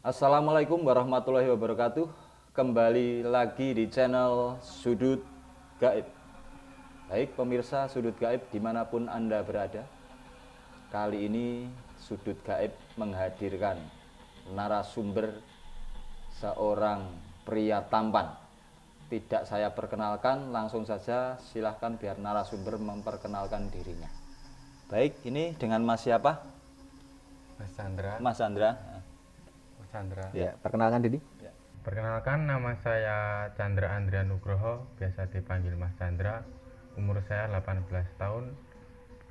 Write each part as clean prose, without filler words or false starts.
Assalamualaikum warahmatullahi wabarakatuh. Kembali lagi di channel Sudut Gaib. Baik pemirsa Sudut Gaib dimanapun Anda berada, kali ini Sudut Gaib menghadirkan narasumber seorang pria tampan. Tidak saya perkenalkan, langsung saja silahkan biar narasumber memperkenalkan dirinya. Baik, ini dengan Mas siapa? Mas Chandra. Mas Chandra. Mas Chandra. Ya. Perkenalkan diri. Ya. Perkenalkan, nama saya Chandra Andrian Nugroho, biasa dipanggil Mas Chandra. Umur saya 18 tahun.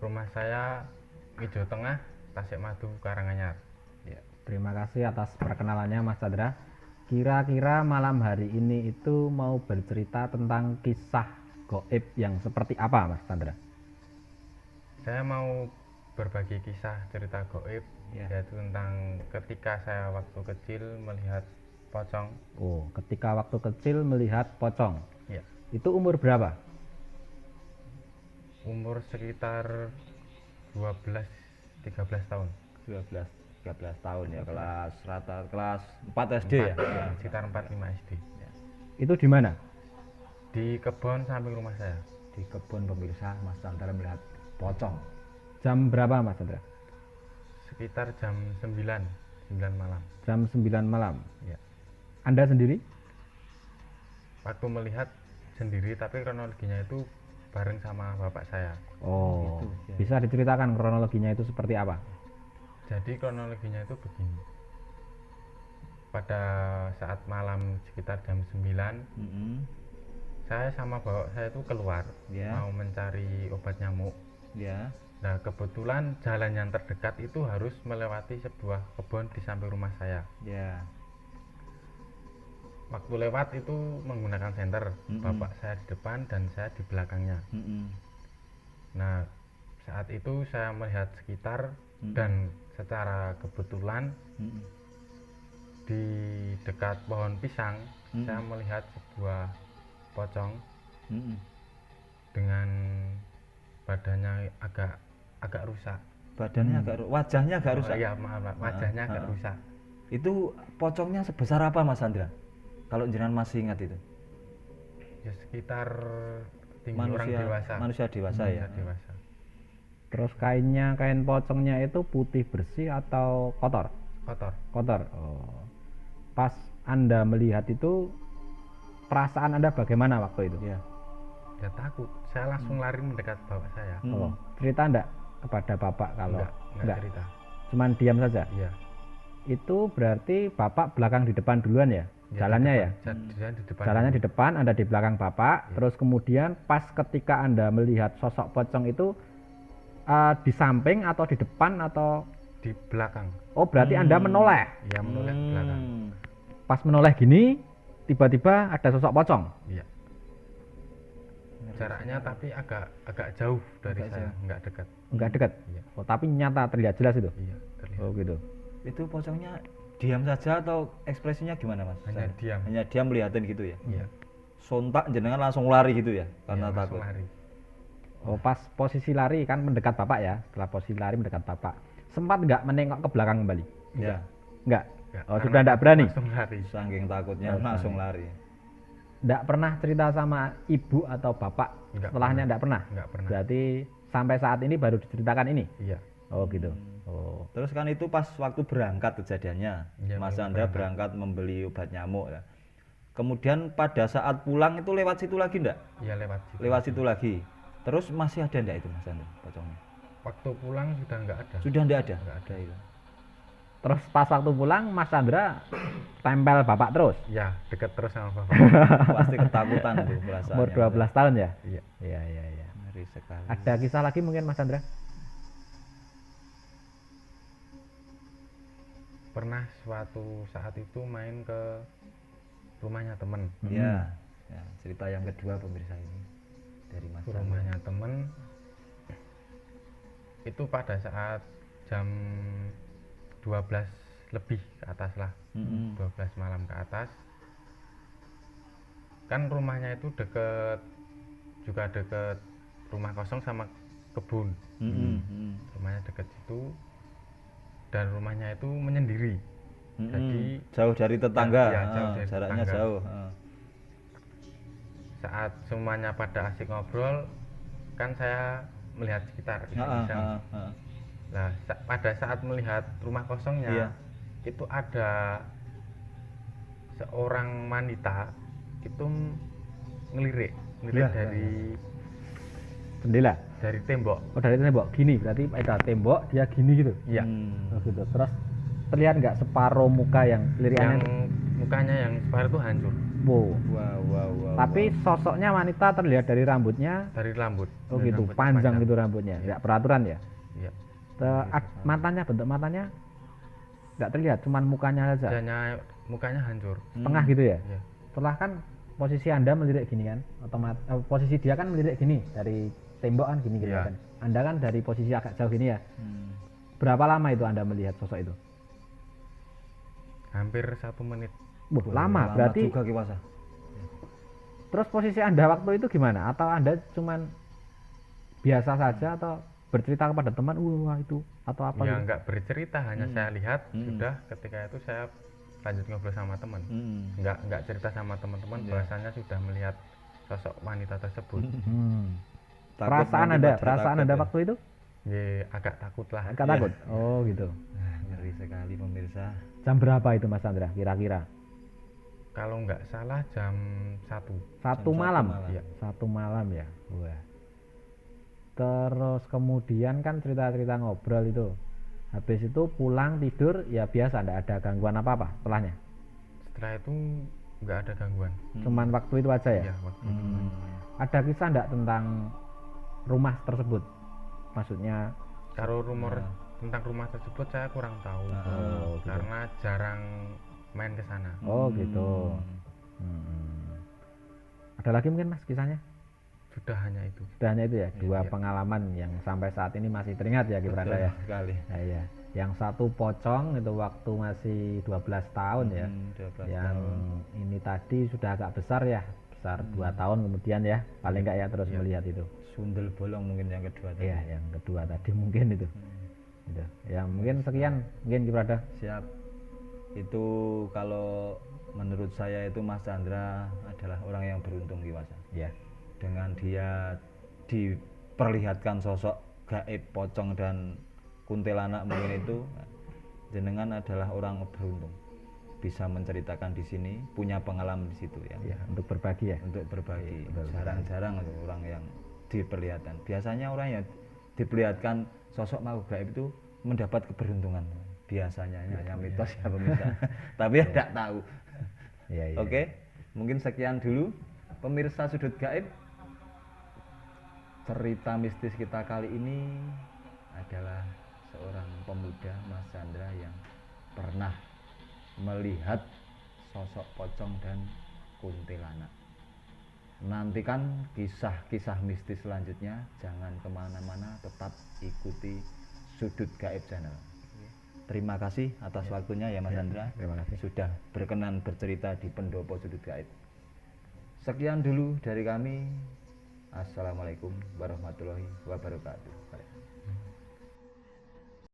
Rumah saya Ijo Tengah, Tasikmadu, Karanganyar. Ya, terima kasih atas perkenalannya Mas Chandra. Kira-kira malam hari ini itu mau bercerita tentang kisah gaib yang seperti apa Mas Chandra? Saya mau berbagi kisah cerita gaib, yaitu tentang ketika saya waktu kecil melihat pocong. Oh, ketika waktu kecil melihat pocong. Ya. Itu umur berapa? Umur sekitar 12-13 tahun. 13 tahun ya, kelas 4 SD ya. Sekitar 4-5 SD. Ya. Itu di mana? Di kebun samping rumah saya. Di kebun pemirsa Mas Chandra melihat pocong. Jam berapa Mas Chandra? Sekitar jam 9 malam. Jam 9 malam. Ya. Anda sendiri? Waktu melihat sendiri, tapi kronologinya itu bareng sama bapak saya. Oh, Gitu, ya. bisa diceritakan kronologinya itu seperti apa? Jadi kronologinya itu begini. Pada saat malam sekitar jam 9, saya sama bapak saya itu keluar, Ya. mau mencari obat nyamuk. Ya. Nah, kebetulan jalan yang terdekat itu harus melewati sebuah kebun di samping rumah saya. Ya. Waktu lewat itu menggunakan senter, bapak saya di depan dan saya di belakangnya. Nah, saat itu saya melihat sekitar dan secara kebetulan di dekat pohon pisang saya melihat sebuah pocong dengan badannya agak rusak. Badannya wajahnya agak rusak. Iya, maaf, wajahnya agak rusak. Itu pocongnya sebesar apa Mas Chandra? Kalau jenengan masih ingat itu. Ya sekitar tinggi orang dewasa. Manusia dewasa ya. Dewasa. Terus kain pocongnya itu putih bersih atau kotor? Kotor. Kotor. Oh. Pas Anda melihat itu, perasaan Anda bagaimana waktu itu? Ya. Ya takut. Saya langsung lari mendekat bapak saya. Oh, cerita enggak kepada Bapak kalau Enggak cerita. Cuman diam saja. Iya. Itu berarti Bapak belakang di depan duluan ya? Jalannya ya? Di depan. Jalannya di depan, Anda di belakang Bapak. Terus kemudian pas ketika Anda melihat sosok pocong itu di samping atau di depan atau Di belakang. oh berarti Anda menoleh. Iya, menoleh ke belakang. Pas menoleh gini, tiba-tiba ada sosok pocong. Iya. Jaraknya tapi agak jauh dari saya, enggak dekat. Enggak dekat. Iya. Oh, tapi nyata terlihat jelas itu. Iya, terlihat. Oh gitu. Itu pocongnya diam saja atau ekspresinya gimana Mas? Hanya diam. Hanya diam melihatin gitu ya. Iya. Sontak jenengan langsung lari gitu ya karena Iya, langsung takut. lari. Oh pas posisi lari kan mendekat Bapak ya. Setelah posisi lari mendekat Bapak. Sempat nggak menengok ke belakang kembali? Ya. Enggak. Enggak, Oh karena sudah enggak berani. Langsung lari. Saking takutnya langsung lari. Enggak pernah cerita sama ibu atau bapak Enggak setelahnya enggak pernah. Enggak pernah. Berarti sampai saat ini baru diceritakan ini. Iya. Oh gitu. Oh. Terus kan itu pas waktu berangkat kejadiannya, Iya, Mas waktu Chandra berangkat membeli obat nyamuk ya. Kemudian pada saat pulang itu lewat situ lagi enggak? Iya, lewat situ. Lewat situ lagi. Terus masih ada enggak itu Mas Chandra pocongnya? Waktu pulang sudah enggak ada. Sudah enggak ada? Enggak ada. itu. Terus pas waktu pulang Mas Chandra tempel bapak terus. Ya, dekat terus sama bapak. Pasti ketakutan tuh perasaannya. Umur 12 tahun ya? Iya. Iya iya iya. Ngeri sekali. Ada kisah lagi mungkin Mas Chandra? Pernah suatu saat itu main ke rumahnya temen. Ya. Ya, cerita yang kedua pemirsa ini dari Mas Ke Chandra. rumahnya temen. Itu pada saat jam 12 lebih ke atas lah. 12 malam ke atas. Kan rumahnya itu juga deket rumah kosong sama kebun. Rumahnya deket situ dan rumahnya itu menyendiri. Jadi jauh dari tetangga, ya, jauh dari jaraknya tetangga. jauh. Saat semuanya pada asik ngobrol, kan saya melihat sekitar iseng-iseng. Nah, pada saat melihat rumah kosongnya, Iya. itu ada seorang wanita itu ngelirik Iya, jendela. dari tembok. Oh, dari tembok gini, berarti ada tembok dia gini gitu. Iya. Oh, gitu. Terus terlihat nggak separuh muka yang Yang lirikannya? mukanya yang separuh itu hancur Wow. Wow. Tapi sosoknya wanita terlihat dari rambutnya. dari rambut. Oh Dari gitu, rambutnya panjang gitu rambutnya. Iya. Nggak peraturan ya. Iya. Matanya, bentuk matanya nggak terlihat, cuman mukanya saja. Mukanya hancur. Setengah gitu ya. Iya. Setelah kan posisi Anda melirik gini kan, posisi dia kan melirik gini dari tembok kan gini gitu Iya. kan. Anda kan dari posisi agak jauh gini ya. Berapa lama itu Anda melihat sosok itu? Hampir 1 menit. Lama berarti. juga Kiwasa. Terus posisi Anda waktu itu gimana? Atau Anda cuman biasa saja atau bercerita kepada teman, wah itu atau apa Ya gitu? nggak bercerita, hanya saya lihat. Sudah ketika itu saya lanjut ngobrol sama teman. Nggak cerita sama teman-teman, bahasanya sudah melihat sosok wanita tersebut. Takut Perasaan nanti Anda, pada perasaan takut Anda ya. waktu itu? Ya, agak takut lah. Agak takut. Oh gitu. Ngeri sekali pemirsa. Jam berapa itu Mas Chandra kira-kira? Kalau nggak salah jam 1. Satu malam. Iya. 1 malam ya. Wah. Terus kemudian kan cerita-cerita ngobrol itu. Habis itu pulang tidur ya biasa, enggak ada gangguan apa-apa setelahnya. Setelah itu nggak ada gangguan. Cuman waktu itu aja ya. Ya, waktu itu. Ada kisah enggak tentang rumah tersebut? Maksudnya Kalau rumor tentang rumah tersebut saya kurang tahu. gitu. Karena jarang main ke sana. oh gitu. Ada lagi mungkin Mas kisahnya? Sudah hanya itu. Sudah hanya itu ya, dua pengalaman yang sampai saat ini masih teringat ya Kiprada ya. Sekali. Nah, iya. Yang satu pocong itu waktu masih 12 tahun ya. 12 Yang ini tadi sudah agak besar ya, besar 2 tahun kemudian ya, paling enggak ya terus melihat itu. Sundel bolong mungkin yang kedua tadi. Iya, yang kedua tadi mungkin itu. Gitu. Ya mungkin sekian, mungkin Kiprada. Siap. Itu kalau menurut saya itu Mas Chandra adalah orang yang beruntung Kiwasa. Ya. Dengan dia diperlihatkan sosok gaib, pocong dan kuntilanak mungkin itu, jenengan adalah orang beruntung bisa menceritakan di sini, punya pengalaman di situ ya. Ya, untuk berbagi ya. Untuk berbagi. Jarang-jarang itu orang yang diperlihatkan. Biasanya orang yang diperlihatkan sosok makhluk gaib itu mendapat keberuntungan. Biasanya hanya mitos ya pemirsa. Tapi ya tidak tahu. Iya. Oke, mungkin sekian dulu pemirsa Sudut Gaib. Cerita mistis kita kali ini adalah seorang pemuda Mas Chandra yang pernah melihat sosok pocong dan kuntilanak. Nantikan kisah-kisah mistis selanjutnya. Jangan kemana-mana, tetap ikuti Sudut Gaib Channel. Terima kasih atas waktunya ya Mas Chandra. Terima kasih. Sudah berkenan bercerita di Pendopo Sudut Gaib. Sekian dulu dari kami. Assalamualaikum warahmatullahi wabarakatuh.